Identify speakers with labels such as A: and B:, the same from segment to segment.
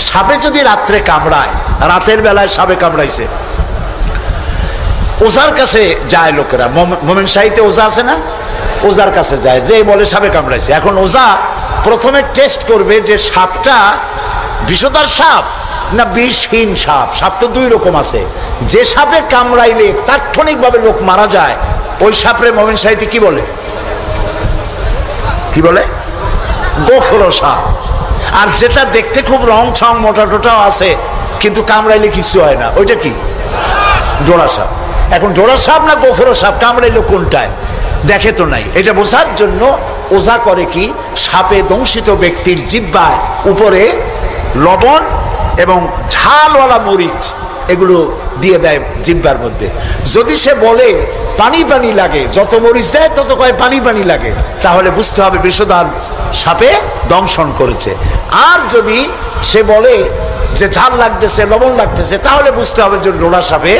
A: সাপে যদি রাত্রে কামড়ায়, রাতের বেলায় সাপে কামড়াইছে, ওজার কাছে যায় লোকেরা, মোমেন শাহীতে ওজা আছে না, ওজার কাছে যায়, যে বলে সাপে কামড়াইছে। এখন ওজা প্রথমে টেস্ট করবে যে সাপটা বিষধর সাপ না বিষহীন সাপ। সাপ তো দুই রকম আছে, যে সাপে কামড়াইলে তাৎক্ষণিকভাবে লোক মারা যায় ওই সাপরে মোমেন শাহীতে কি বলে, কি বলে? গোখরো সাপ। আর যেটা দেখতে খুব রং ছং মোটা টোটাও আছে কিন্তু কামড়াইলে কিছু হয় না, ওইটা কি? জোড়া সাপ। এখন জোড়া সাপ না গোখরো সাপ কামড়াইলো কোনটায় দেখে তো নাই। এটা বোঝার জন্য ওঝা করে কি, সাপে দংশিত ব্যক্তির জিহ্বার উপরে লবণ এবং ঝালওয়ালা মরিচ এগুলো দিয়ে দেয় জিহ্বার মধ্যে। যদি সে বলে পানি পানি লাগে, যত মরিচ দেয় তত কয় পানি পানি লাগে, তাহলে বুঝতে হবে বিষধর সাপে দংশন করেছে। আর যদি সে বলে যে ঝাল লাগতেছে লবণ লাগতেছে, তাহলে বুঝতে হবে যে জোড়া সাপে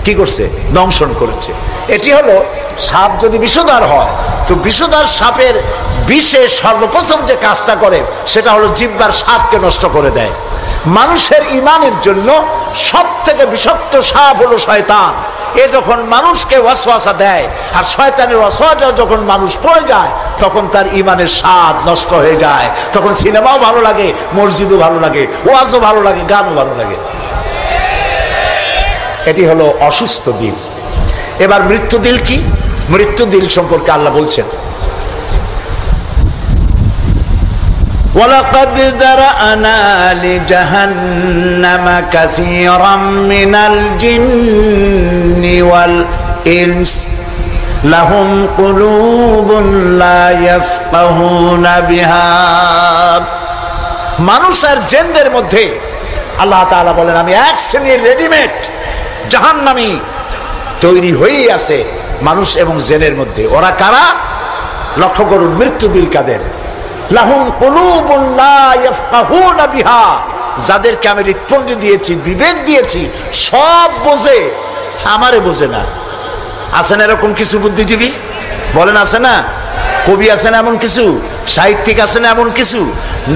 A: কি করছে, দংশন করেছে। এটি হলো সাপ যদি বিষধর হয়, তো বিষধর সাপের বিষে সর্বপ্রথম যে কাজটা করে সেটা হলো জিহ্বার স্বাদকে নষ্ট করে দেয়। মানুষের ইমানের জন্য সব থেকে বিষাক্ত সাপ হলো শয়তান। এ যখন মানুষকে ওয়াসওয়াসা দেয়, আর শয়তানের ওয়াসওয়াসা যখন মানুষ পড়ে যায়, তখন তার ইমানের স্বাদ নষ্ট হয়ে যায়। তখন সিনেমাও ভালো লাগে, মসজিদও ভালো লাগে, ওয়াজও ভালো লাগে, গানও ভালো লাগে। এটি হলো অসুস্থ দিল। এবার মৃত্যু দিল কি? মৃত্যু দিল সম্পর্কে আল্লাহ বলছেন, ওয়ালাকাদ যারানা লিজাহান্নামা কাসীরাম মিনাল জিন্নি ওয়াল ইনস লাহুম কুলুবুন লা ইয়াফকাহুনা বিহা। মানুষ আর জিনদের মধ্যে আল্লাহ তাআলা বলেন আমি এক শ্রেণীর রেডিমেড জাহান্নামী তৈরি হয়েই আছে মানুষ এবং জিনের মধ্যে। ওরা কারা? লক্ষ্য করুন, মৃত্যু দিল কাদের? লাহুম কুলুবুন লা ইয়াফকাহুনা বিহা, যাদেরকে আমি হৃৎপিণ্ড দিয়েছি, বিবেক দিয়েছি, সব বোঝে, আমারে বোঝে না। আছে না এরকম কিছু বুদ্ধিজীবী? বলেন আছে না? কবি আছে না এমন কিছু? সাহিত্যিক আছে না এমন কিছু?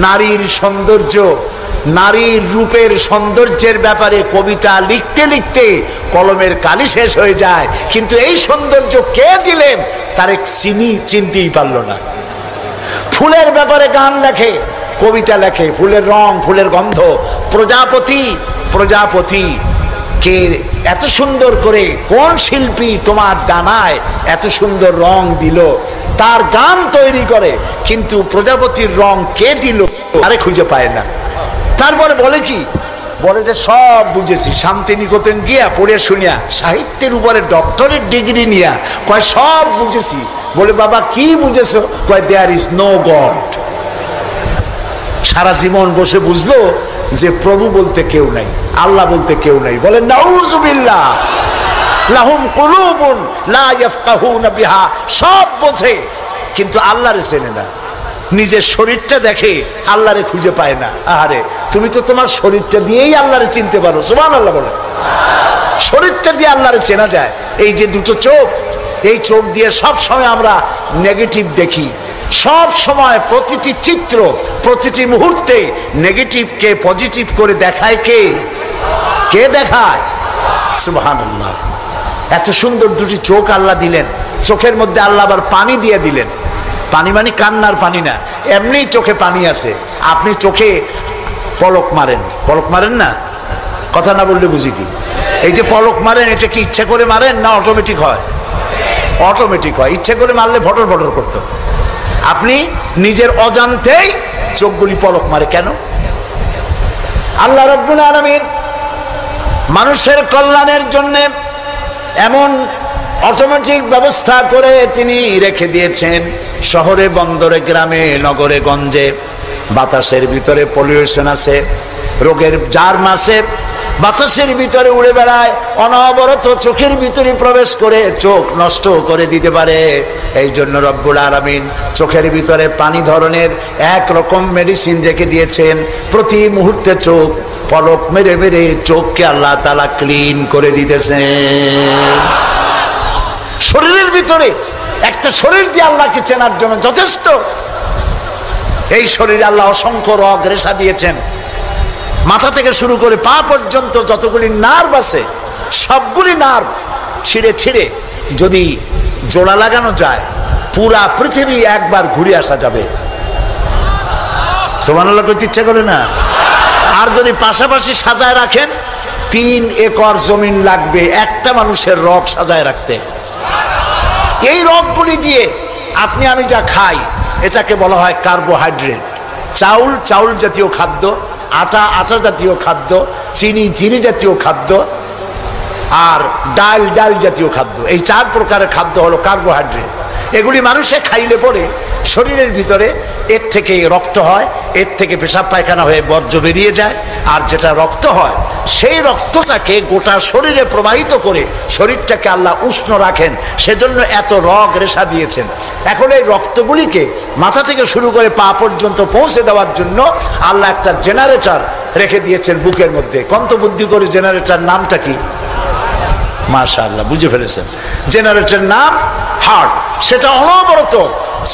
A: নারীর সৌন্দর্য, নারীর রূপের সৌন্দর্যের ব্যাপারে কবিতা লিখতে লিখতে কলমের কালি শেষ হয়ে যায়, কিন্তু এই সৌন্দর্য কে দিলেন তার চিনতেই পারল না। ফুলের ব্যাপারে গান লেখে, কবিতা লেখে, ফুলের রং, ফুলের গন্ধ। প্রজাপতি, প্রজাপতি কে এত সুন্দর করে, কোন শিল্পী তোমার ডানায় এত সুন্দর রং দিল, তার গান তৈরি করে, কিন্তু প্রজাপতির রং কে দিল আরে খুঁজে পায় না। তারপরে বলে কি? বলে যে সব বুঝেছি, শান্তিনিকেতন গিয়া পড়ে শুনিয়া, সাহিত্যের উপরে ডক্টরেট ডিগ্রি নিয়া কয় সব বুঝেছি। বলে বাবা কি বুঝেছো? কয় দেয়ার ইজ নো গড। সারা জীবন বসে বুঝলো যে প্রভু বলতে কেউ নাই, আল্লাহ বলতে কেউ নাই। বলে নাউযুবিল্লাহ। লাহুম কুলুবুন লা ইয়াফকাহুনা বিহা, সব বোঝে কিন্তু আল্লাহরে চেনে না। নিজের শরীরটা দেখে, আল্লাহরে খুঁজে পায় না। আহারে, তুমি তো তোমার শরীরটা দিয়েই আল্লাহরে চিনতে পারো। সুবহানাল্লাহ বলে। শরীরটা দিয়ে আল্লাহরে চেনা যায়। এই যে দুটো চোখ, এই চোখ দিয়ে সব সময় আমরা নেগেটিভ দেখি। সব সময় প্রতিটি চিত্র, প্রতিটি মুহূর্তে নেগেটিভকে পজিটিভ করে দেখায় কে? কে দেখায়? সুবহানাল্লাহ। এত সুন্দর দুটি চোখ আল্লাহ দিলেন, চোখের মধ্যে আল্লাহ আবার পানি দিয়ে দিলেন। পানি মানে কান্নার পানি না, এমনি চোখে পানি আছে। আপনি চোখে পলক মারেন, পলক মারেন না? কথা না বললে বুঝি কি? এই যে পলক মারেন, এটা কি ইচ্ছা করে মারেন না অটোমেটিক হয়? অটোমেটিক হয়। ইচ্ছা করে মারলে ফটর ফটর করতো। আপনি নিজের অজান্তেই চোখগুলি পলক মারে কেন? আল্লাহ রাব্বুল আলামিন মানুষের কল্যাণের জন্য এমন অটোমেটিক ব্যবস্থা করে তিনি রেখে দিয়েছেন। শহরে বন্দরে গ্রামে নগরে গঞ্জে বাতাসের ভিতরে পলিউশন আছে, রোগের জার্ম আছে, বাতাসের ভিতরে উড়ে বেড়ায়, অনবরত চোখের ভিতরে প্রবেশ করে চোখ নষ্ট করে দিতে পারে। এই জন্য রব্বুল আলামিন চোখের ভিতরে পানি ধরনের এক রকম মেডিসিন রেখে দিয়েছেন। প্রতি মুহূর্তে চোখ পলক মেরে মেরে চোখকে আল্লাহ তাআলা ক্লিন করে দিতেছেন। শরীরের ভিতরে একটা শরীর দিয়ে আল্লাহকে চেনার জন্য যথেষ্ট। এই শরীরে আল্লাহ অসংখ্য রগ রেশা দিয়েছেন। মাথা থেকে শুরু করে পা পর্যন্ত যতগুলি নার্ভ আছে সবগুলি নার্ভ ছিঁড়ে ছিঁড়ে যদি জোড়া লাগানো যায় পুরা পৃথিবী একবার ঘুরে আসা যাবে। সুবহানাল্লাহ করতে ইচ্ছা করে না? আর যদি পাশাপাশি সাজায় রাখেন 3 একর জমিন লাগবে একটা মানুষের রগ সাজায় রাখতে। এই রগগুলি দিয়ে আপনি আমি যা খাই এটাকে বলা হয় কার্বোহাইড্রেট। চাউল চাউল জাতীয় খাদ্য, আটা আটা জাতীয় খাদ্য, চিনি চিনি জাতীয় খাদ্য, আর ডাল ডাল জাতীয় খাদ্য। এই 4 প্রকারের খাদ্য হলো কার্বোহাইড্রেট। এগুলি মানুষে খাইলে পরে শরীরের ভিতরে এর থেকে রক্ত হয়, এর থেকে পেশাব পায়খানা হয়ে বর্জ্য বেরিয়ে যায়, আর যেটা রক্ত হয় সেই রক্তটাকে গোটা শরীরে প্রবাহিত করে শরীরটাকে আল্লাহ উষ্ণ রাখেন। সেজন্য এত রগ রেশা দিয়েছেন। এখন এই রক্তগুলিকে মাথা থেকে শুরু করে পা পর্যন্ত পৌঁছে দেওয়ার জন্য আল্লাহ একটা জেনারেটর রেখে দিয়েছেন বুকের মধ্যে। কন্তবুদ্ধি করে জেনারেটর নামটা কি? মাশাআল্লাহ বুঝে ফেলেছেন। জেনারেটরের নাম হার্ট। সেটা অনবরত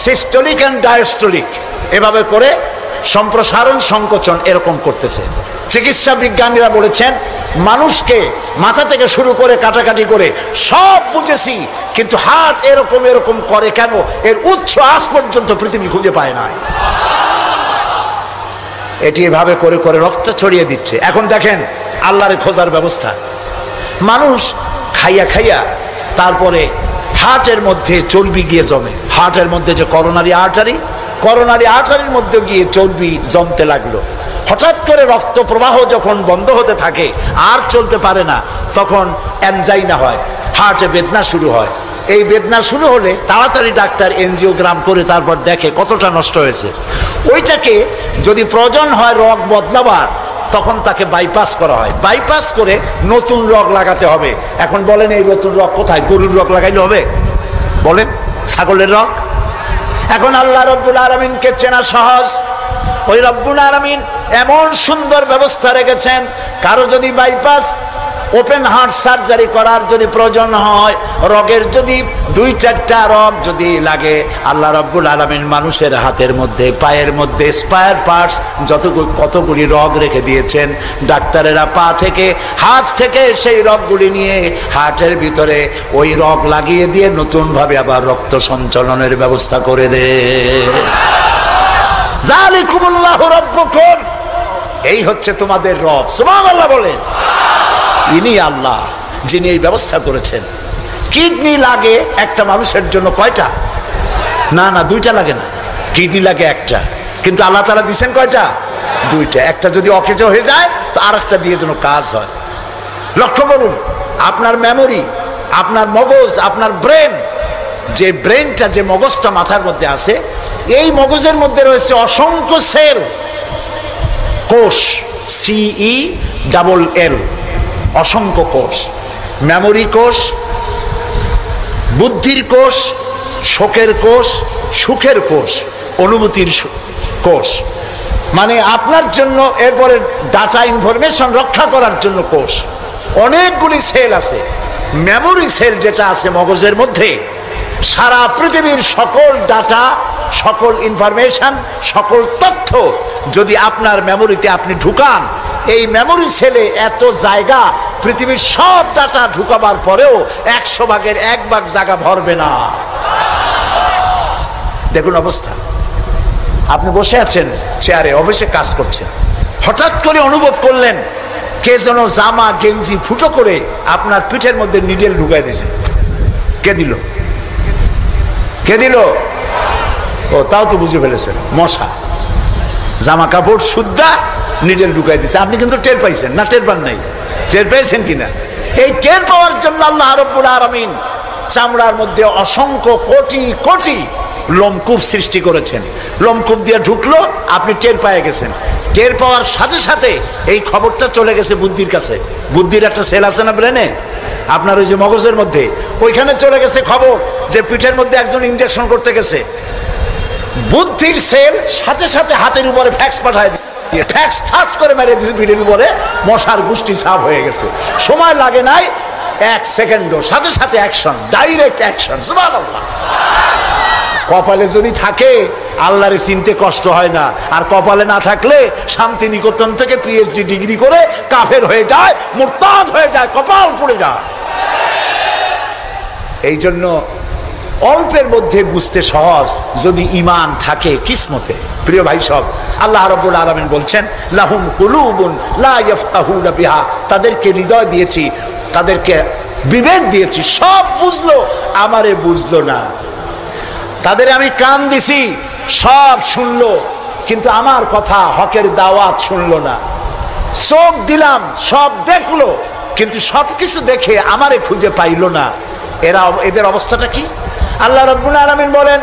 A: সিস্টোলিক অ্যান্ড ডায়াস্টোলিক এভাবে করে সম্প্রসারণ সংকোচন এরকম করতেছে। চিকিৎসা বিজ্ঞানীরা বলেছেন মানুষকে মাথা থেকে শুরু করে কাটাকাটি করে সব বুঝেছি, কিন্তু হার্ট এরকম এরকম করে কেন, এর উৎস আজ পর্যন্ত পৃথিবী খুঁজে পায় নাই। এটি এভাবে করে করে রক্ত ছড়িয়ে দিচ্ছে। এখন দেখেন আল্লাহর খোঁজার ব্যবস্থা। মানুষ খাইয়া খাইয়া তারপরে হার্টের মধ্যে চর্বি গিয়ে জমে। হার্টের মধ্যে যে করোনারি আর্টারির মধ্যে গিয়ে চর্বি জমতে লাগলো। হঠাৎ করে রক্ত প্রবাহ যখন বন্ধ হতে থাকে আর চলতে পারে না, তখন অ্যানজাইনা হয়, হার্টে বেদনা শুরু হয়। এই বেদনা শুরু হলে তাড়াতাড়ি ডাক্তার এনজিওগ্রাম করে তারপর দেখে কতটা নষ্ট হয়েছে। ওইটাকে যদি প্রয়োজন হয় রগ বদলাবার, তখন তাকে বাইপাস করা হয়। বাইপাস করে নতুন রগ লাগাতে হবে। এখন বলেন এই নতুন রগ কোথায়? গরুর রগ লাগাইলে হবে? বলেন ছাগলের রগ? এখন আল্লাহ রব্বুল আলামিনকে চেনা সহজ। ওই রব্বুল আলামিন এমন সুন্দর ব্যবস্থা রেখেছেন, কারো যদি বাইপাস ওপেন হার্ট সার্জারি করার যদি প্রয়োজন হয়, রগের যদি 2-4টা রগ যদি লাগে, আল্লাহ রাব্বুল আলামিন মানুষের হাতের মধ্যে পায়ের মধ্যে স্পায়ার পার্টস কতগুলি রগ রেখে দিয়েছেন। ডাক্তারেরা পা থেকে হাত থেকে সেই রগগুলি নিয়ে হার্টের ভিতরে ওই রগ লাগিয়ে দিয়ে নতুনভাবে আবার রক্ত সঞ্চালনের ব্যবস্থা করে দেয়। যালিকুমুল্লাহু রাব্বুকুম, এই হচ্ছে তোমাদের রব। সুবহানাল্লাহ বলেন। ইনি আল্লাহ যিনি এই ব্যবস্থা করেছেন। কিডনি লাগে একটা মানুষের জন্য কয়টা? না না, 2টা লাগে না, কিডনি লাগে একটা, কিন্তু আল্লাহ তাআলা দিয়েছেন কয়টা? 2টা। একটা যদি অকেজো হয়ে যায় তো আরেকটা দিয়ে যেন কাজ হয়। লক্ষ্য করুন, আপনার মেমোরি, আপনার মগজ, আপনার ব্রেন, যে ব্রেনটা যে মগজটা মাথার মধ্যে আছে, এই মগজের মধ্যে রয়েছে অসংখ্য সেল, কোষ, CELL, অসংখ্য কোষ। মেমোরি কোষ, বুদ্ধির কোষ, শোকের কোষ, সুখের কোষ, অনুভূতির কোষ, মানে আপনার জন্য, এরপরে ডাটা ইনফরমেশন রক্ষা করার জন্য কোষ। অনেকগুলি সেল আছে। মেমোরি সেল যেটা আছে মগজের মধ্যে, সারা পৃথিবীর সকল ডাটা, সকল ইনফরমেশন, সকল তথ্য যদি আপনার মেমোরিতে আপনি ঢুকান, এই মেমোরি সেলে এত জায়গা, পৃথিবীর সব ডাটা ঢুকাবার পরেও 100 ভাগের 1 ভাগ জায়গা ভরবে না। দেখুন অবস্থা। আপনি বসে আছেন চেয়ারে, অফিসে কাজ করছেন, হঠাৎ করে অনুভব করলেন কে যেন জামা গেঞ্জি ফুটো করে আপনার পিঠের মধ্যে নিডেল ঢুকাই দিছে। কে দিল? কে দিল? ও, তাও তো বুঝে ফেলেছেন, মশা। জামা কাপড় সুদ্ধা নিডেল ঢুকাই দিছে। আপনি কিন্তু টের পাইছেন না? টের পান নাই? টের পেয়েছেন কিনা? এই টের পাওয়ার জন্য আল্লাহ রাব্বুল আলামিন চামড়ার মধ্যে অসংখ্য কোটি কোটি লোমকূপ সৃষ্টি করেছেন। লোমকূপ দিয়ে ঢুকলো, আপনি টের পেয়ে গেছেন। টের পাওয়ার সাথে সাথে এই খবরটা চলে গেছে বুদ্ধির কাছে। বুদ্ধির একটা সেল আছে না ব্রেনে, আপনার ওই যে মগজের মধ্যে, ওইখানে চলে গেছে খবর যে পিঠের মধ্যে একজন ইনজেকশন করতে গেছে। বুদ্ধির সেল সাথে সাথে হাতের উপরে ফ্যাক্স পাঠায় দিয়ে ফ্যাক্স ঠাট করে মেরে দিয়েছে পিঠের উপরে, মশার গোষ্ঠী সাফ হয়ে গেছে। সময় লাগে নাই 1 সেকেন্ডও, সাথে সাথে অ্যাকশন, ডাইরেক্ট অ্যাকশন। সুবহানাল্লাহ। কপালে যদি থাকে আল্লাহরে চিনতে কষ্ট হয় না, আর কপালে না থাকলে শান্তিনিকেতন থেকে পিএইচডি ডিগ্রি করে কাফের হয়ে যায়, মুরতাদ হয়ে যায়, কপাল পুড়ে যায়। এই জন্য অল্পের মধ্যে বুঝতে সহজ, যদি ঈমান থাকে কিসমতে। প্রিয় ভাই সব, আল্লাহ রাব্বুল আলামিন বলছেন লাহুম কুলুবুন লা ইয়াফকাহুনা বিহা, তাদেরকে হৃদয় দিয়েছি, তাদেরকে বিবেক দিয়েছি, সব বুঝলো, আমারে বুঝলো না। তাদের আমি কান দিছি, সব শুনলো, কিন্তু আমার কথা হকের দাওয়াত শুনলো না। চোখ দিলাম, সব দেখলো, কিন্তু সবকিছু দেখে আমারে খুঁজে পাইলো না। এদের অবস্থাটা কি? আল্লাহ রাব্বুল আলামিন বলেন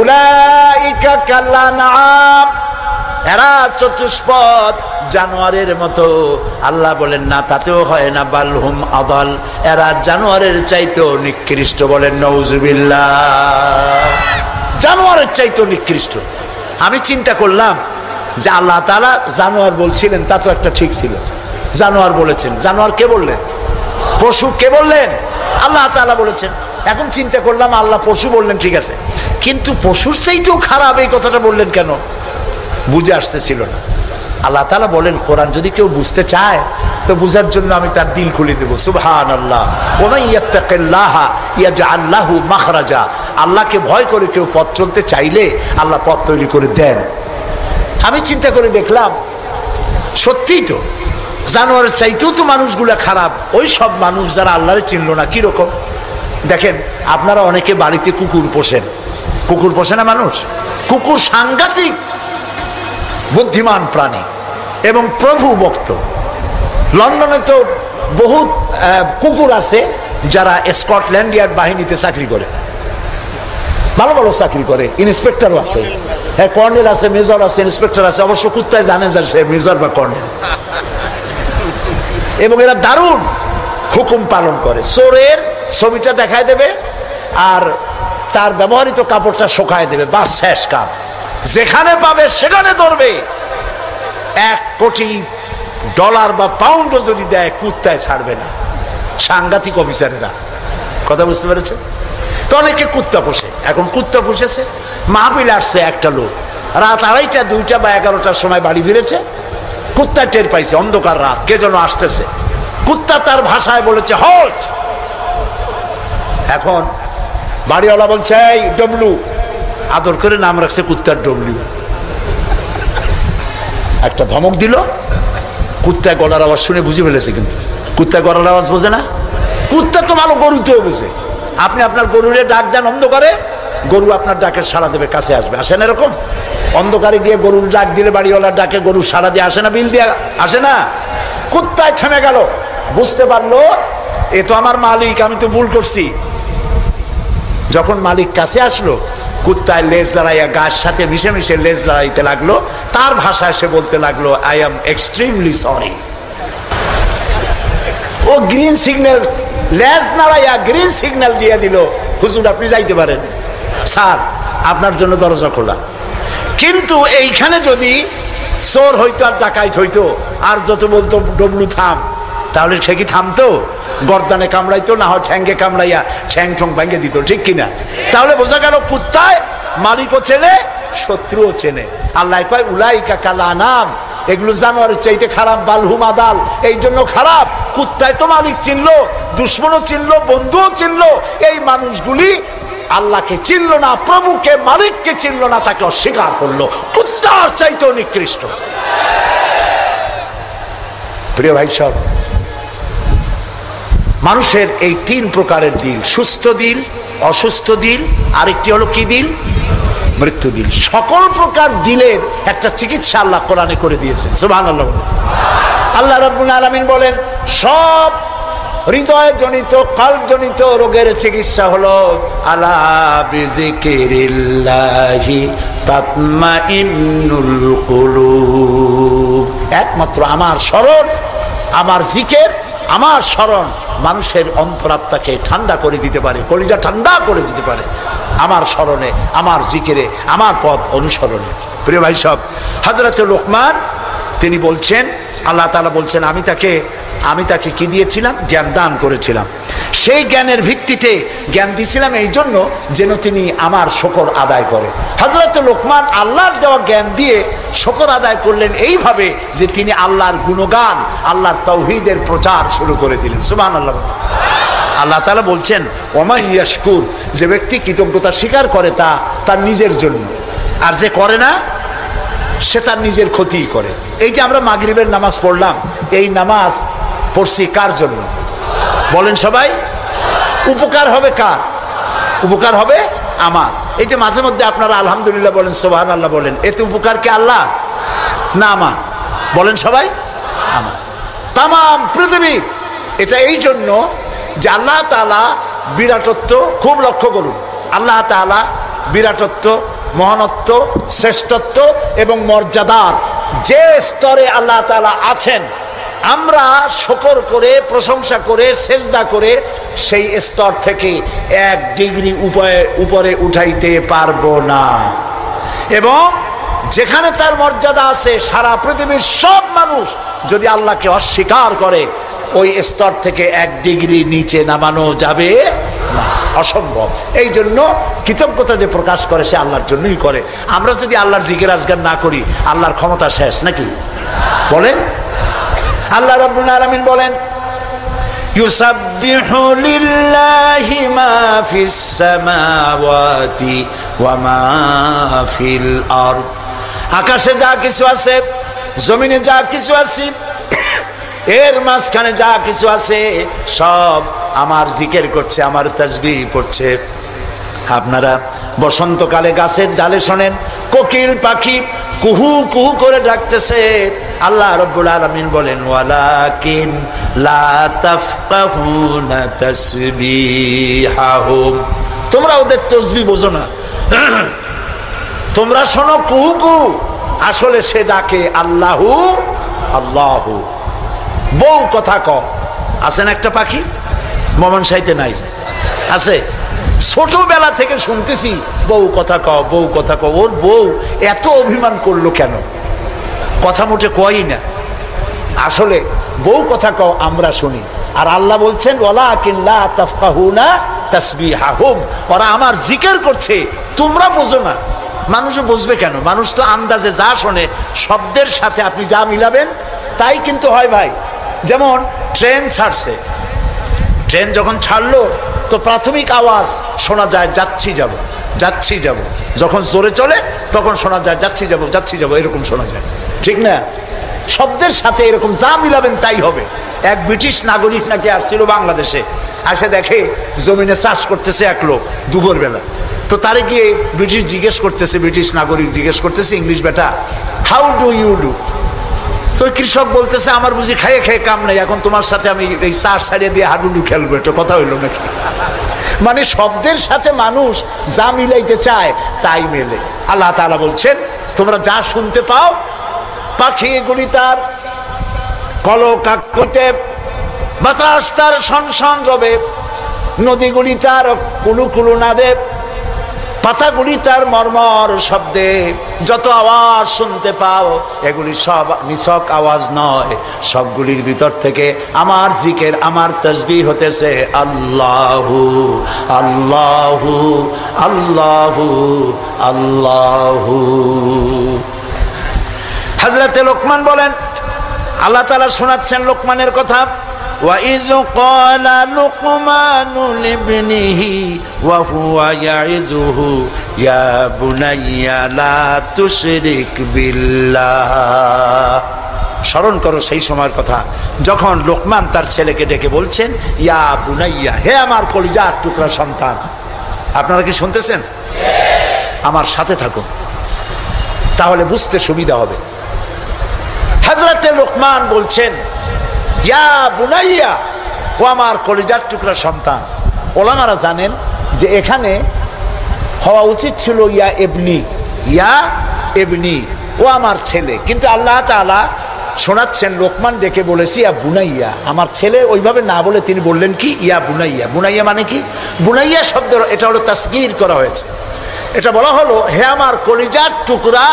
A: উলাইকা কাল্লানাম, এরা চতুষ্পদ জানোয়ারের মতো। আল্লাহ বলেন না, তাতেও হয় না, বালহুম আদাল, এরা জানোয়ারের চাইতেও নিকৃষ্ট। বলেন নাউজুবিল্লাহ, জানোয়ারের চাইতেও নিকৃষ্ট। আমি চিন্তা করলাম যে আল্লাহ তাআলা জানোয়ার বলছিলেন, তা তো একটা ঠিক ছিল, জানোয়ার বলেছেন। জানোয়ার কে বললেন? পশু কে বললেন? আল্লাহ তাআলা বলেছেন। এখন চিন্তা করলাম আল্লাহ পশু বললেন, ঠিক আছে, কিন্তু পশুর চাইতেও খারাপ এই কথাটা বললেন কেন? বুঝে আসতেছিল না। আল্লাহ তাআলা বলেন, কোরআন যদি কেউ বুঝতে চায় তো বুঝার জন্য আমি তার দিল খুলে দেবো। সুবহানাল্লাহ, ওয়া মান ইয়াত্তাকিল্লাহা ইয়াজআল লাহু মাখরাজা, আল্লাহকে ভয় করে কেউ পথ চলতে চাইলে আল্লাহ পথ তৈরি করে দেন। আমি চিন্তা করে দেখলাম সত্যিই তো জানোয়ারের চাইতেও তো মানুষগুলা খারাপ, ওই সব মানুষ যারা আল্লাহরে চিনলো না। কিরকম দেখেন, আপনারা অনেকে বাড়িতে কুকুর পোষেন, কুকুর পোষে না মানুষ? কুকুর সাংঘাতিক বুদ্ধিমান প্রাণী এবং প্রভু ভক্ত। লন্ডনে তো বহুত কুকুর আছে যারা স্কটল্যান্ড ইয়ার্ড বাহিনীতে চাকরি করে, ভালো ভালো চাকরি করে, ইন্সপেক্টরও আছে, হ্যাঁ, কর্নেল আছে, মেজর আছে, ইন্সপেক্টর আছে। অবশ্য কুত্তায় জানে যে সে মেজর বা কর্নেল, এবং এরা দারুণ হুকুম পালন করে। চোরের ছবিটা দেখায় দেবে আর তার ব্যবহৃত কাপড়টা শুকায় দেবে, বাস শেষ কাজ। যেখানে পাবে সেখানে ধরবে। $1 কোটি বা পাউন্ডও যদি দেয় কুত্তায় ছাড়বে না। সাংঘাতিক অফিসারেরা, কথা বুঝতে পেরেছে তো? অনেকে কুত্তা পোষে। এখন কুত্তা পুষেছে, মাহফিল আসছে একটা লোক, রাত 2:30, 2টা বা 11টার সময় বাড়ি ফিরেছে। কুত্তা টের পাইছে, অন্ধকার রাত, কে যেন আসতেছে। কুত্তা তার ভাষায় বলেছে হল্ট। এখন বাড়িওয়ালা বলছে এই ডব্লু, আদর করে নাম রাখছে কুত্তার ডব্লু। একটা ধমক দিল, কুত্তা গলার আওয়াজ শুনে বুঝে ফেলেছে, কিন্তু কুত্তা গলার আওয়াজ বোঝে না। কুত্তা তো ভালো গরুতেও বুঝে। আপনি আপনার গরুরে ডাক দেন অন্ধকারে, গরু আপনার ডাকে সাড়া দেবে, কাছে আসবে। আসেন এরকম? অন্ধকারে গিয়ে গরুর ডাক দিলে বাড়িওয়ালার ডাকে গরু সাড়া দিয়ে আসে না? বিল দিয়ে আসে না? কুত্তায় থেমে গেল, বুঝতে পারলো এ তো আমার মালিক, আমি তো ভুল করছি। যখন মালিক কাছে আসলো, কুত্তায় লেজ লড়াইয়া গাছ সাথে মিশে মিশে লেজ লড়াইতে লাগলো। তার ভাষায় সে বলতে লাগলো আই এম এক্সট্রিমলি সরি। ও গ্রিন সিগন্যাল, লেজ নাড়াইয়া গ্রিন সিগন্যাল দিয়ে দিল, হুজুর আপনি যাইতে পারেন, স্যার আপনার জন্য দরজা খোলা। কিন্তু এইখানে যদি চোর হইতো আর ডাকাইত হইতো আর যত বলতো ডবলু থাম, তাহলে সে কি থামতো? গর্দানে কামড়াইতো, না হয় ঠ্যাঙ্গে কামড়াইয়া ঠ্যাং ঠং ভেঙে দিত, ঠিক কিনা? তাহলে বোঝা গেল কুত্তায় মালিকও চেনে, শত্রুও চেনে। আল্লাহ কয় উলাইকা কালানাম, এগুলো জানোয়ারের চাইতে খারাপ, বালহুম আদাল, এই জন্য খারাপ। কুত্তায় তো মালিক চিনলো, দুশ্মনও চিনলো, বন্ধুও চিনলো। এই মানুষগুলি আল্লাহকে চিনলো না, প্রভুকে মালিককে চিনলো না, তাকে অস্বীকার করলো। কুত্তার চাইতেও নিকৃষ্ট। প্রিয় ভাই সব, মানুষের এই 3 প্রকারের দিল, সুস্থ দিল, অসুস্থ দিল, আরেকটি হলো কি দিল? মৃত্যু দিল। সকল প্রকার দিলের একটা চিকিৎসা আল্লাহ কোরআনে করে দিয়েছেন। সুবহানাল্লাহ। আল্লাহ রাব্বুল আলামিন বলেন সব হৃদয় জনিত, কলব জনিত রোগের চিকিৎসা হলো আলা বিযিকিরিল্লাহি তাতমাইন্নুল কুলুব। একমাত্র আমার স্মরণ, আমার জিকির, আমার স্মরণ মানুষের অন্তরাত্মাকে ঠান্ডা করে দিতে পারে, কলিজা ঠান্ডা করে দিতে পারে। আমার স্মরণে, আমার জিকিরে, আমার পথ অনুসরণে। প্রিয় ভাই সব, হযরত লোকমান তিনি বলছেন, আল্লাহ তাআলা বলছেন আমি তাকে কি দিয়েছিলাম? জ্ঞান দান করেছিলাম। সেই জ্ঞানের ভিত্তিতে জ্ঞান দিয়েছিলাম এই জন্য যেন তিনি আমার শকর আদায় করে। হযরত লোকমান আল্লাহর দেওয়া জ্ঞান দিয়ে শকর আদায় করলেন এইভাবে যে তিনি আল্লাহর গুণগান, আল্লাহর তাওহীদের প্রচার শুরু করে দিলেন। সুবহানাল্লাহ। আল্লাহ তাআলা বলছেন, ওমান ইয়াশকুর, যে ব্যক্তি কৃতজ্ঞতা স্বীকার করে তা তার নিজের জন্য, আর যে করে না সে তার নিজের ক্ষতিই করে। এই যে আমরা মাগরিবের নামাজ পড়লাম, এই নামাজ পড়ছি কার জন্য বলেন সবাই? উপকার হবে কার? উপকার হবে আমার। এই যে মাঝে মধ্যে আপনারা আলহামদুলিল্লাহ বলেন, সুবহানাল্লাহ বলেন, এতে উপকার কি আল্লাহ না আমার? বলেন সবাই। আমার। তামাম পৃথিবীর এটা এই জন্য যে আল্লাহ তাআলা বিরাটত্ব, খুব লক্ষ্য করুন, আল্লাহ তাআলা বিরাটত্ব, মহানত্ব, শ্রেষ্ঠত্ব এবং মর্যাদার যে স্তরে আল্লাহ তাআলা আছেন, আমরা শুকর করে, প্রশংসা করে, সেজদা করে সেই স্তর থেকে 1 ডিগ্রি উপরে উঠাইতে পারবো না। এবং যেখানে তার মর্যাদা আছে, সারা পৃথিবীর সব মানুষ যদি আল্লাহকে অস্বীকার করে, ওই স্তর থেকে 1 ডিগ্রি নিচে নামানো যাবে না, অসম্ভব। এই জন্য কৃতজ্ঞতা যে প্রকাশ করে সে আল্লাহর জন্যই করে। আমরা যদি আল্লাহর জিকির আজগার না করি, আল্লাহর ক্ষমতা শেষ নাকি? বলেন। আল্লাহ রাব্বুল আলামিন বলেন, ইউসাব্বিহু লিল্লাহি মা ফিস সামাওয়াতি ওয়া মা ফিল আরদ, আকাশে যা কিছু আছে, জমিনে যা কিছু আছে, এর মাঝখানে যা কিছু আছে, সব আমার জিকির করছে, আমার তাসবিহ পড়ছে। আপনারা বসন্তকালে গাছের ডালে শোনেন কোকিল পাখি কুহু কুহু করে ডাকতেছে। আল্লাহ রাব্বুল আলামিন বলেন, ওয়ালাকিন লা তাফকাহুনা তাসবিহাহুম, তোমরা ওদের তাসবিহ বোঝো না, তোমরা শোনো কুহু কুহু, আসলে সে ডাকে আল্লাহু আল্লাহু। বউ কথা ক, আছেন একটা পাখি মমন সাইতে নাই, আছে? ছোটবেলা থেকে শুনতেছি বউ কথা কও, বউ কথা কও। ওর বউ এত অভিমান করলো কেন? কথা মোটে কয়ই না। আসলে বউ কথা কও আমরা শুনি, আর আল্লাহ বলছেন ওয়ালাকিন লা তাফকাহুনা তাসবিহাহুম, ওরা আমার জিকির করছে, তোমরা বোঝো না। মানুষ বুঝবে কেন? মানুষ তো আন্দাজে যা শোনে, শব্দের সাথে আপনি যা মিলাবেন তাই কিন্তু হয় ভাই। যেমন ট্রেন ছাড়ছে, ট্রেন যখন ছাড়লো তো প্রাথমিক আওয়াজ শোনা যায় যাচ্ছি যাব, যাচ্ছি যাব। যখন জোরে চলে তখন শোনা যায় যাচ্ছি যাব, যাচ্ছি যাব, এরকম শোনা যায়, ঠিক না? শব্দের সাথে এরকম যা মিলাবেন তাই হবে। এক ব্রিটিশ নাগরিক নাকি আসছিল বাংলাদেশে, আসে দেখে জমিনে চাষ করতেছে এক লোক দুপুরবেলা। তো তারে গিয়ে ব্রিটিশ জিজ্ঞেস করতেছে, ব্রিটিশ নাগরিক জিজ্ঞেস করতেছে, ইংলিশ বেটা, হাউ ডু ইউ ডু? তো কৃষক বলতেছে, আমার বুঝি খাইয়ে খেয়ে কাম নাই, এখন তোমার সাথে আমি এই চাষ ছাড়িয়ে দিয়ে হাডুডু খেলবো, এটা কথা হইলো নাকি? মানে শব্দের সাথে মানুষ যা মিলাইতে চায় তাই মেলে। আল্লাহ তাআলা বলছেন, তোমরা যা শুনতে পাও, পাখিগুলি তার কলকাকলিতে, বাতাস তার শনশন রবে, নদীগুলি তার কুলু কুলু নাদে, পাতাগুলি তার মর্মর শব্দে, যত আওয়াজ শুনতে পাও এগুলি সব নিছক আওয়াজ নয়, সবগুলির ভিতর থেকে আমার জিকির, আমার তাসবিহ হতেছে আল্লাহু আল্লাহু আল্লাহু আল্লাহু। হযরত লোকমান বলেন, আল্লাহ তাআলা শোনাচ্ছেন লোকমানের কথা, وَإِذْ قَالَ لُقْمَانُ لِابْنِهِ وَهُوَ يَعِظُهُ يَا بُنَيَّ لَا تُشْرِكْ بِاللَّهِ। স্মরণ করো সেই সময়ের কথা যখন লোকমান তার ছেলেকে ডেকে বলছেন, ইয়া বুনাইয়া, হে আমার কলিজার টুকরা সন্তান। আপনারা কি শুনতেছেন? আমার সাথে থাকুন, তাহলে বুঝতে সুবিধা হবে। হযরত লোকমান বলছেন, ইয়া বুনাইয়া, ও আমার কলিজার টুকরা সন্তান। ওলামারা জানেন যে এখানে হওয়া উচিত ছিল ইয়া ইবনি, ইয়া ইবনি, ও আমার ছেলে, কিন্তু আল্লাহ তাআলা শোনাচ্ছেন লোকমান ডেকে বলেছি ইয়া বুনাইয়া, আমার ছেলে, ওইভাবে না বলে তিনি বললেন কি ইয়া বুনাইয়া। বুনাইয়া মানে কি? বুনাইয়া শব্দ এটা হলো তাসগীর করা হয়েছে। এটা বলা হলো, হে আমার কলিজার টুকরা,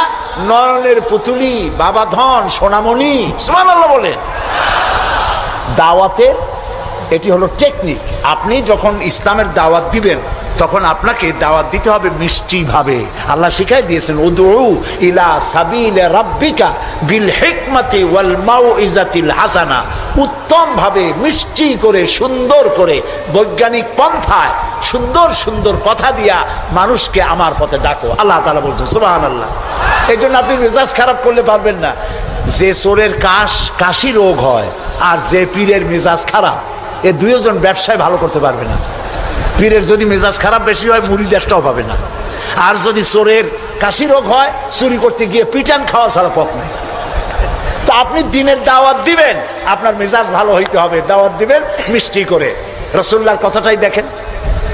A: নয়নের পুতুলি, বাবা ধন, সোনামণি। সুবহানাল্লাহ বলেন। দাওয়াতের এটি হলো টেকনিক। আপনি যখন ইসলামের দাওয়াত দিবেন তখন আপনাকে দাওয়াত দিতে হবে মিষ্টি ভাবে। আল্লাহ শিখাই দিয়েছেন, উদউ ইলা সাবিলে রাব্বিকা বিল হিকমাতি ওয়াল মাউইজাতিল হাসানা, উত্তম ভাবে মিষ্টি করে সুন্দর করে বৈজ্ঞানিক পন্থায় সুন্দর সুন্দর কথা দিয়া মানুষকে আমার পথে ডাকো। আল্লাহ তাআলা বলছেন সুবহানাল্লাহ। এই জন্য আপনি মেজাজ খারাপ করলে পারবেন না। যে চোরের কাশি রোগ হয় আর যে পীরের মেজাজ খারাপ, এ দুইজন ব্যবসায় ভালো করতে পারবে না। পীরের যদি মেজাজ খারাপ বেশি হয় মুরিদ একটাও পাবে না, আর যদি চোরের কাশি রোগ হয় চুরি করতে গিয়ে পিটান খাওয়া ছাড়া পথ নেই। তো আপনি দিনের দাওয়াত দিবেন, আপনার মেজাজ ভালো হইতে হবে, দাওয়াত দিবেন মিষ্টি করে। রাসূলুল্লাহর কথাটাই দেখেন,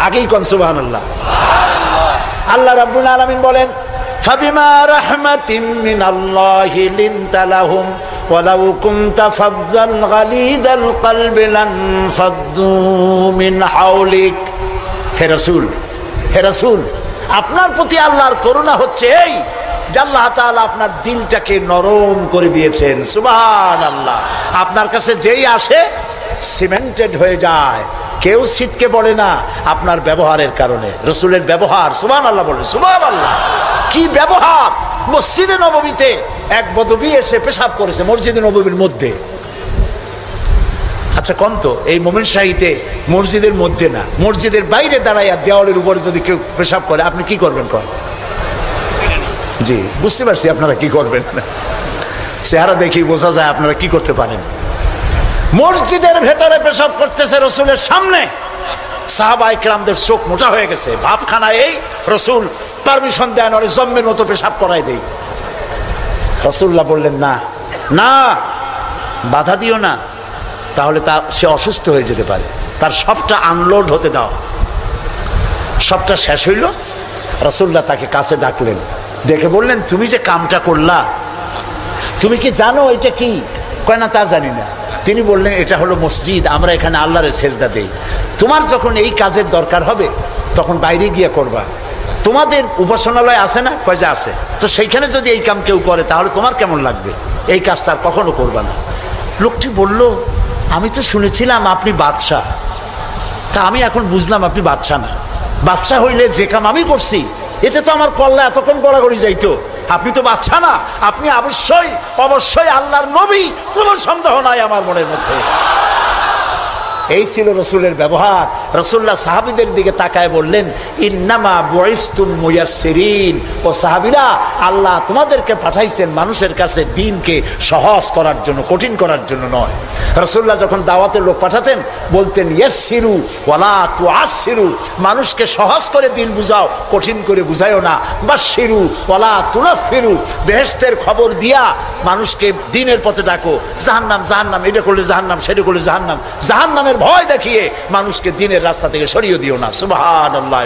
A: আগেই কোন সুবহানাল্লাহ। আল্লাহ রাব্বুল আলামিন বলেন, ফাবিমা রাহমাতিম মিনাল্লাহি লিনতা লাহুম ওয়ালাউ কুনতা ফাযযাল গালিদাল কলবি লানফাদ্দু মিন হাওলিক। হে রাসূল, আপনার প্রতি আল্লাহর করুণা হচ্ছে এই যে আল্লাহ তাআলা আপনার দিলটাকে নরম করে দিয়েছেন। সুবহানাল্লাহ। আপনার কাছে যেই আসে সিমেন্টেড হয়ে যায়, কেউ ছিটকে পড়ে না আপনার ব্যবহারের কারণে। রাসূলের ব্যবহার, সুবহানাল্লাহ বলে, সুবহানাল্লাহ। কি ব্যবহার! মসজিদে নববীতে এক বদবী এসে পেশাব করেছে মসজিদে নববীর মধ্যে। আচ্ছা কোন তো, এই মোমেন শাহীতে মসজিদের মধ্যে না, মসজিদের বাইরে দাঁড়াইয়া দেওয়ালের উপরে যদি কেউ পেশাব করে আপনি কি করবেন? জি বুঝতে পারছি আপনারা কি করবেন। চেহারা দেখি বোঝা যায় আপনারা কি করতে পারেন। মসজিদের ভেতরে পেশাব করতেছে রাসূলের সামনে, সাহাবায়ে কেরামদের চোখ মোটা হয়ে গেছে, ভাবখানা এই রাসূল পারমিশন দেন ওরে জম্মের মতো পেশাব করাই দেই। রাসূলুল্লাহ বললেন, না না, বাধা দিও না, তাহলে সে অসুস্থ হয়ে যেতে পারে, তার সবটা আনলোড হতে দাও। সবটা শেষ হইল, রাসূলুল্লাহ তাকে কাছে ডাকলেন, ডেকে বললেন, তুমি যে কামটা করলা তুমি কি জানো এটা কি? কয় না, তা জানি না। তিনি বললেন, এটা হলো মসজিদ, আমরা এখানে আল্লাহর সেজদা দেই। তোমার যখন এই কাজের দরকার হবে তখন বাইরে গিয়ে করবা। তোমাদের উপাসনালয় আছে না? কয় যে আছে। তো সেইখানে যদি এই কাম কেউ করে তাহলে তোমার কেমন লাগবে? এই কাজটা আর কখনো করবা না। লোকটি বলল, আমি তো শুনেছিলাম আপনি বাদশাহ, তা আমি এখন বুঝলাম আপনি বাদশাহ না। বাদশাহ হইলে যে কাম আমি করছি এতে তো আমার কল্লা এতক্ষণ গড়াগড়ি যাইতো। আপনি তো বাদশাহ না, আপনি অবশ্যই আল্লাহর নবী, কোনো সন্দেহ নাই আমার মনের মধ্যে। এই ছিল রাসূলের ব্যবহার। রাসূলুল্লাহ সাহাবীদের দিকে তাকায় বললেন, ইন্নামা বুইসতুম মুয়াসসিরিন, ও সাহাবীরা, আল্লাহ তোমাদেরকে পাঠাইছেন মানুষের কাছে দ্বীনকে সহজ করার জন্য, কঠিন করার জন্য নয়। রাসূলুল্লাহ যখন দাওয়াতের লোক পাঠাতেন বলতেন, ইয়াসসিরু ওয়ালা তুআসসিরু, মানুষকে সহজ করে দ্বীন বুঝাও, কঠিন করে বুঝাইও না। বাশশিরু ওয়ালা তুনাফিরু, বেহেশতের খবর দিয়া মানুষকে দ্বীনের পথে ডাকো। জাহান্নাম, এটা করলে জাহান্নাম, সেটা করলে জাহান্নামের ভয় দেখিয়ে মানুষকে দ্বীনের রাস্তা থেকে সরিয়ে দিও না। সুবহানাল্লাহ।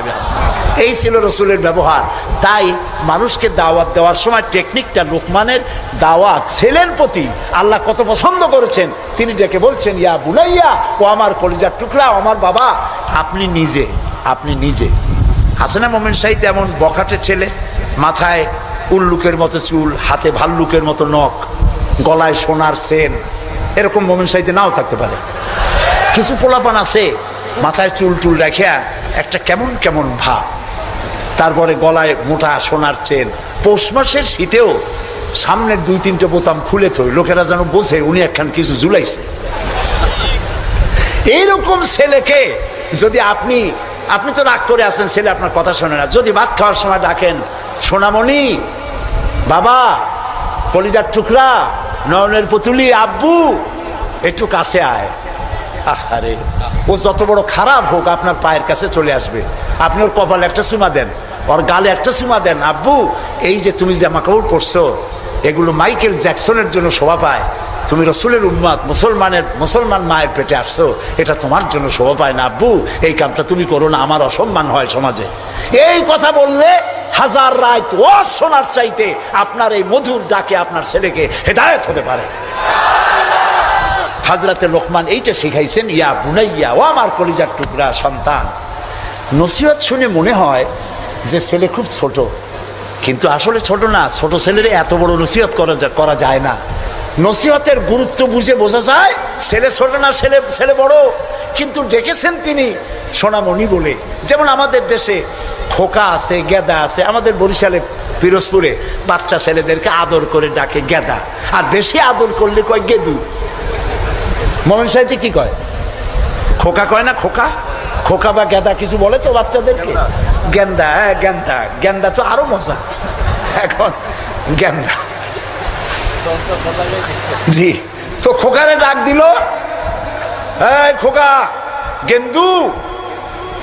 A: এই ছিল রাসূলের ব্যবহার। তাই মানুষকে দাওয়াত দেওয়ার সময় টেকনিকটা, লোকমানের দাওয়াত ছেলের প্রতি আল্লাহ কত পছন্দ করেছেন। তিনি ডেকে বলছেন, ইয়া বুনাইয়া, ও আমার কলিজার টুকরা, আমার বাবা, আপনি নিজে আছে না মোমেন শাহী তেমন বখাটে ছেলে, মাথায় উল্লুকের মতো চুল, হাতে ভাল্লুকের মতো নখ, গলায় সোনার চেন, এরকম মোমেন শাহীতে নাও থাকতে পারে। কিছু পোলাপান আছে মাথায় চুল রাখিয়া একটা কেমন ভাব, তারপরে গলায় মোটা সোনার চেন, পৌষ মাসের শীতেও সামনের 2-3টে বোতাম খুলে থই, লোকেরা যেন বোঝে উনি একখান কিছু ঝুলাইছে। এইরকম ছেলেকে যদি আপনি তো রাগ করে আছেন, ছেলে আপনার কথা শোনে না, যদি ভাত খাওয়ার সময় ডাকেন, সোনামণি, বাবা, কলিজার টুকরা, নয়নের পুতুলি, আব্বু, একটু কাছে আয়। আরে ও যত বড় খারাপ হোক আপনার পায়ের কাছে চলে আসবে। আপনি ওর কপালে একটা চুমা দেন, ওর গালে একটা চুমা দেন। আব্বু, এই যে তুমি জামা কাপড় পরছো এগুলো মাইকেল জ্যাকসনের জন্য শোভা পায়, তুমি রাসূলের উম্মত, মুসলমান মায়ের পেটে আসছো, এটা তোমার জন্য শোভা পায় না। আব্বু, এই কামটা তুমি করো না, আমার অসম্মান হয় সমাজে। এই কথা বললে হাজার রাত ও শোনার চাইতে আপনার এই মধুর ডাকে আপনার ছেলেকে হেদায়েত হতে পারে। হযরতে লোকমান এইটা শিখাইছেন, ইয়া বুনাইয়া, ও আমার কলিজার টুকরা সন্তান। নসিহত শুনে মনে হয় যে ছেলে খুব ছোট, কিন্তু আসলে ছোট না। ছোট ছেলের এত বড় নসিহত করা যায় না। নসিহতের গুরুত্ব বুঝে বোঝা যায় ছেলে ছোট না ছেলে বড়, কিন্তু ডেকেছেন তিনি সোনামণি বলে। যেমন আমাদের দেশে খোকা আছে, গেদা আছে। আমাদের বরিশালে পিরোজপুরে বাচ্চা ছেলেদেরকে আদর করে ডাকে গেদা, আর বেশি আদর করলে কয় গেদু। মোমেন সাহিত্যে কি কয়? খোকা কয় না? খোকা খোকা বা গেদা কিছু বলে তো বাচ্চাদেরকে? গেন্দা। হ্যাঁ গেন্দা, গেন্দা তো আরো মজা। এখন গেন্দা, জি। তো খোকারে ডাক দিল, এই খোকা, গেন্দু,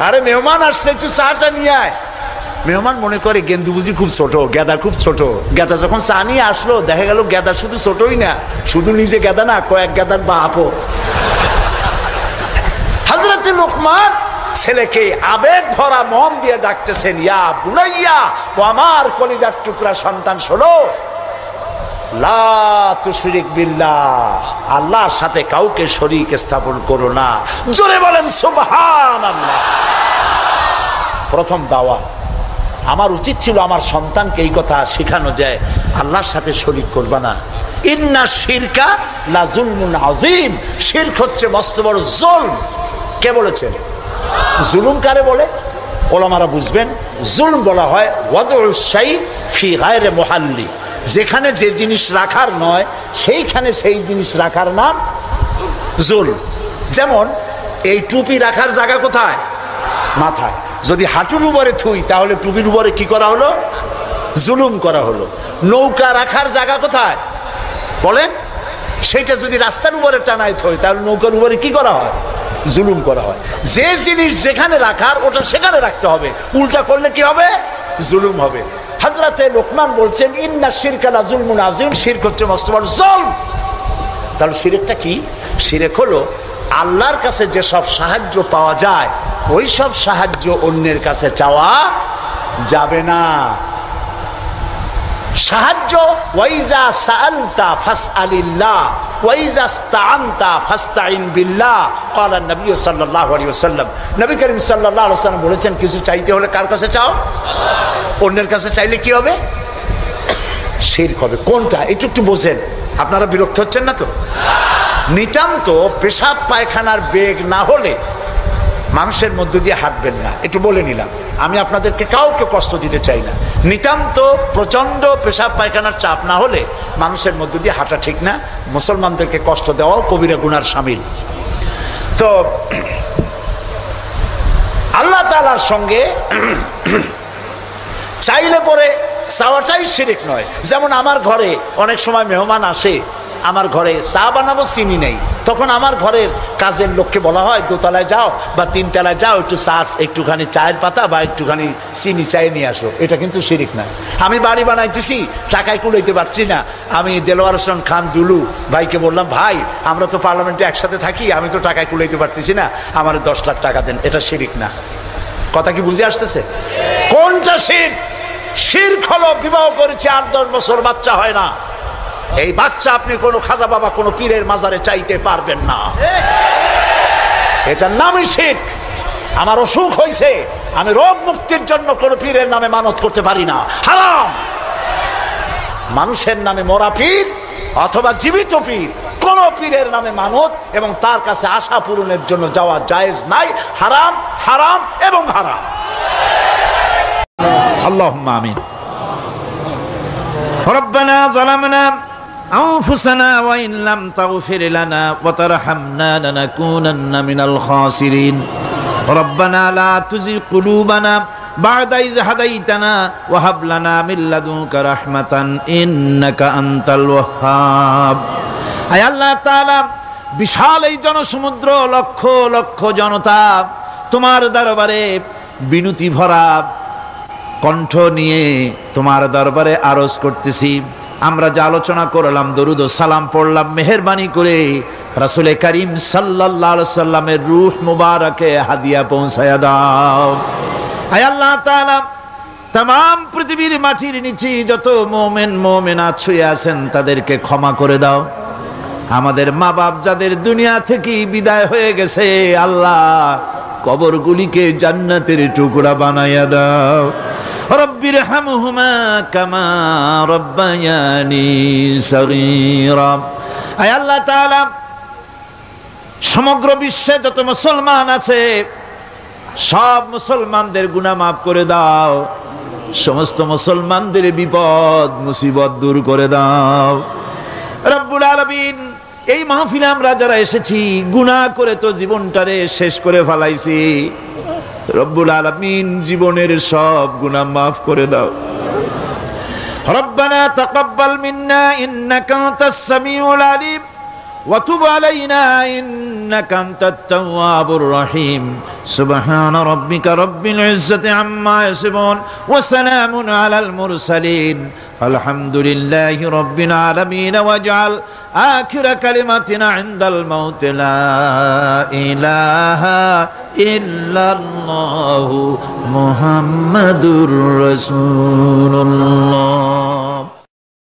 A: আরে মেহমান আসছে, একটু চাটা নিয়ে আয়। মেহমান মনে করে গেন্দু বুঝি খুব ছোট, গেদা খুব ছোট। গেদা যখন চা নিয়ে আসলো, দেখা গেল গেদা শুধু ছোটই না, শুধু নিজে গেদা না, কয়েক গেদার বাপও। হযরত লোকমান ছেলেকে আবেগ ভরা মন দিয়ে ডাকতেছেন, ইয়া বুনাইয়া, ও আমার কলিজার টুকরা সন্তান, শোনো, লা তুশরিক বিল্লাহ, আল্লাহর সাথে কাউকে শরীক স্থাপন করো না। জোরে বলেন সুবহানাল্লাহ। প্রথম দাওয়া। আমার উচিত ছিল আমার সন্তানকে এই কথা শেখানো যায়, আল্লাহর সাথে শরীক করবা না। ইন্না শিরকা লা যুলমুন আযীম, শিরক হচ্ছে মস্ত বড় জুলম। কে বলেছেন? জুলুম কারে বলে? ওলামারা বুঝবেন। জুলম বলা হয় ওয়াদউস শাই ফি গায়রি মুহাল্লি, যেখানে যে জিনিস রাখার নয় সেইখানে সেই জিনিস রাখার নাম জুলম। যেমন এই টুপি রাখার জায়গা কোথায়? মাথায়। যদি হাঁটুর উপরে থুই তাহলে টুপির উপরে কি করা হলো? জুলুম করা হলো। নৌকা রাখার জায়গা কোথায় বলেন? সেটা যদি রাস্তার উপরে টানায় থই তাহলে নৌকার উপরে কি করা হয়? জুলুম করা হয়। যে জিনিস যেখানে রাখার ওটা সেখানে রাখতে হবে, উল্টা করলে কি হবে? জুলুম হবে। হযরতে লোকমান বলছেন, ইন্না শিরকা লা যুলমুন আযীম, শিরক হচ্ছে মস্ত বড় জুলম। তাহলে শিরকটা কি? শিরক হলো আল্লাহর কাছে যে সব সাহায্য পাওয়া যায় ওই সব সাহায্য অন্যের কাছে চাওয়া যাবে না। সাহায্য ওয়াইজা সাআলতা ফাসআলিল্লাহ ওয়াইজা ইসতাআনতা ফাসতাইন বিল্লাহ, ক্বালা নবী সাল্লাল্লাহু আলাইহি ওয়াসাল্লাম। নবী করিম সাল্লাল্লাহু আলাইহি ওয়াসাল্লাম বলেছেন, কিছু চাইতে হলে কার কাছে চাও? অন্যের কাছে চাইলে কি হবে? শিরক হবে। কোনটা একটু একটু বোঝেন, আপনারা বিরক্ত হচ্ছেন না তো? নিতান্ত পেশাব পায়খানার বেগ না হলে মানুষের মধ্য দিয়ে হাঁটবেন না, একটু বলে নিলাম। আমি আপনাদেরকে কাউকে কষ্ট দিতে চাই না। নিতান্ত প্রচন্ড পেশাব পায়খানার চাপ না হলে মানুষের মধ্য দিয়ে হাঁটা ঠিক না। মুসলমানদেরকে কষ্ট দেওয়াও কবিরা গুনার শামিল। তো আল্লাহ তাআলার সঙ্গে চাইলে পরে চাওয়াটাই শিরক নয়। যেমন আমার ঘরে অনেক সময় মেহমান আসে, আমার ঘরে চা বানাবো, চিনি নেই, তখন আমার ঘরের কাজের লোককে বলা হয় দোতলায় যাও বা তিনতলায় যাও, একটু চা, একটুখানি চায়ের পাতা বা একটুখানি চিনি চায়ে নিয়ে আসো। এটা কিন্তু শিরক না। আমি বাড়ি বানাইতেছি, টাকায় কুলাইতে পারছি না, আমি দেলোয়ার হোসেন খান দুলু ভাইকে বললাম, ভাই আমরা তো পার্লামেন্টে একসাথে থাকি, আমি তো টাকায় কুলাইতে পারতেছি না, আমার 10 লাখ টাকা দেন। এটা শিরক না। কথা কি বুঝে আসতেছে? কোনটা শিরক? শিরক হলো বিবাহ করেছে 8-10 বছর বাচ্চা হয় না, এই বাচ্চা আপনি কোনো খাজা বাবা কোনো পীরের মাজারে চাইতে পারবেন না, এটার নামই শিরক। আমার অসুখ হয়েছে, আমি রোগ মুক্তির জন্য কোনো পীরের নামে মানত করতে পারি না, হারাম। মানুষের নামে মরা পীর অথবা জীবিত পীর, কোন পীরের নামে মানত এবং তার কাছে আশা পূরণের জন্য যাওয়া জায়েজ নাই, হারাম, হারাম এবং হারাম। আল্লাহুম্মা আমিন। রব্বানা যালামনা আনফুসানা ওয়া ইন লাম তাগফির লানা ওয়া তারহামনা লানাকুনান্না মিনাল খাসিরিন। রব্বানা লা তুযিগ কুলুবানা বা'দা ইয হাদাইতানা ওয়া হাব লানা মিন লাদুনকা রাহমাতান ইন্নাকা আনতাল ওয়াহ্হাব। আয় আল্লাহ তাআলা, বিশাল এই জনসমুদ্র, লক্ষ লক্ষ জনতা তোমার দরবারে বিনতি ভরা কণ্ঠ নিয়ে তোমার দরবারে আরজ করতেছি। আমরা যে আলোচনা করলাম, দরুদ ও সালাম পড়লাম, মেহেরবানি করে রাসূল করিম সাল্লাল্লাহু আলাইহি সাল্লামের রূহ মুবারকে হাদিয়া পৌঁছায়া দাও। আয় আল্লাহ তাআলা, तमाम পৃথিবীর মাটির নিচে যত মুমিন মুমিনাত শুয়ে আছেন তাদেরকে ক্ষমা করে দাও। আমাদের মা বাপ যাদের দুনিয়া থেকে বিদায় হয়ে গেছে, আল্লাহ কবরগুলিকে জান্নাতের টুকরা বানায়া দাও। রব্বিরহামহুমা কামা রব্বায়ানি সগীরা। আয় আল্লাহ তাআলা, সমগ্র বিশ্বে যত মুসলমান আছে সব মুসলমানদের গুনাহ মাফ করে দাও, সমস্ত মুসলমানদের বিপদ মুসিবত দূর করে দাও রব্বুল আলামিন। এই মাহফিলে আমরা যারা এসেছি গুনাহ করে তো জীবনটারে শেষ করে ফেলাইছি, রব্বুল আলামিন জীবনের সব গুনাহ মাফ করে দাও। রব্বানা তাকাব্বাল মিন্না ইন্নাকা আনতাস সামিউল আলিম ওয়া তুব আলাইনা ইন্নাকা আনতাত তাওয়াবুর রহিম। সুবহান রাব্বিকা রাব্বিল ইজ্জাতি আম্মা ইয়াসিফুন ওয়া সালামুন আলাল মুরসালিন আলহামদুলিল্লাহি রাব্বিল আলামিন। ওয়াজআল আখির কালিমাতিনা ইনদাল মাউত লা ইলাহা ইল্লাল্লাহু মুহাম্মাদুর রাসূলুল্লাহ।